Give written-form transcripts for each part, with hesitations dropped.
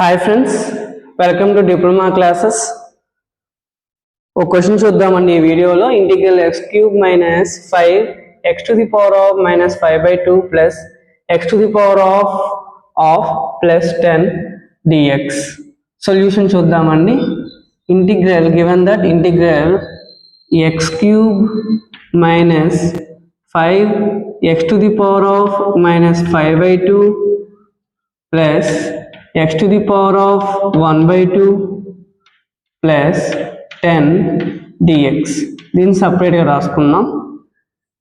Hi friends, welcome to diploma classes. ఒక question చూద్దామండి ఈ వీడియోలో. Integral x cube minus 5 x to the power of minus 5/2 plus x to the power of plus 10 dx. Solution చూద్దామండి. Integral given that integral x cube minus 5 x to the power of minus 5/2 plus x to the power of 1/2 plus 10 dx. దీన్ని సపరేట్గా రాసుకున్నాం.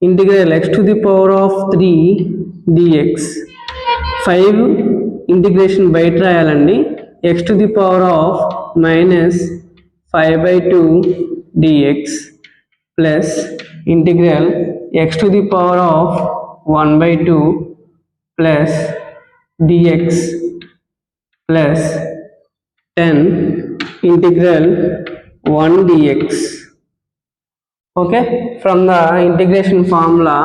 Integral x to the power of 3 dx. 5 integration బయట రాయాలండి. x to the power of minus 5/2 dx plus integral x to the power of 1/2 plus dx plus 10 integral 1 dx. Okay, from the integration formula,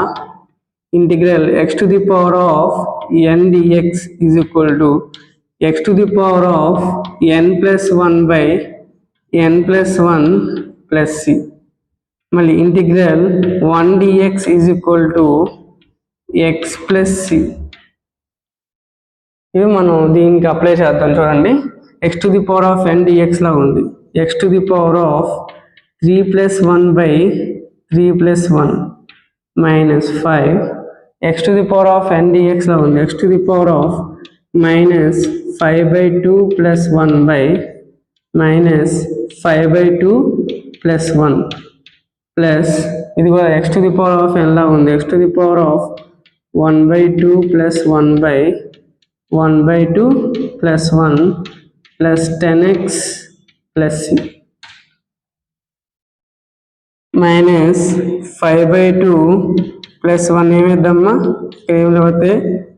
integral x to the power of n dx is equal to x to the power of n plus 1 by n plus 1 plus c. మళ్ళీ integral 1 dx is equal to x plus c. ఇవి మనం దీనికి apply చేద్దాం. చూడండి, x to the power of n dx లా ఉంది. X to the power of 3 + 1 / 3 + 1 minus 5 x to the power of n dx లా ఉంది. X to the power of minus 5/2 + 1 / మైనస్ 5/2 + 1 ప్లస్ ఇది కూడా x to the power of n లా ఉంది. X to the power of 1/2 + 1/2 plus 1 plus 10x plus c minus 5/2 plus 1 ఏమేద్దామా, కేవలం అయితే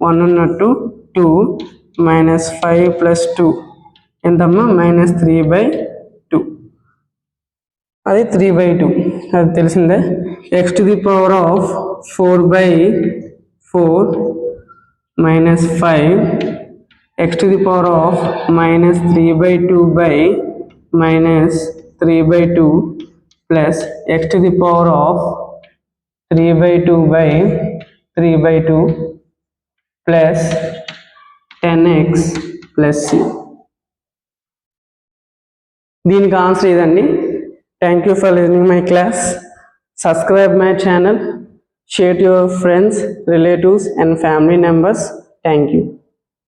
1 ఉన్నట్టు 2 minus 5 plus 2 ఎంతమ్మా minus 3/2. అది 3/2, అది తెలిసిందే. x to the power of 4/4 minus 5 x to the power of minus 3/2 by minus 3/2 plus x to the power of 3/2 by 3/2 plus 10x plus c. దీనికి answer ఇదండి. Thank you for listening my class. Subscribe my channel, share to your friends, relatives and family members. Thank you.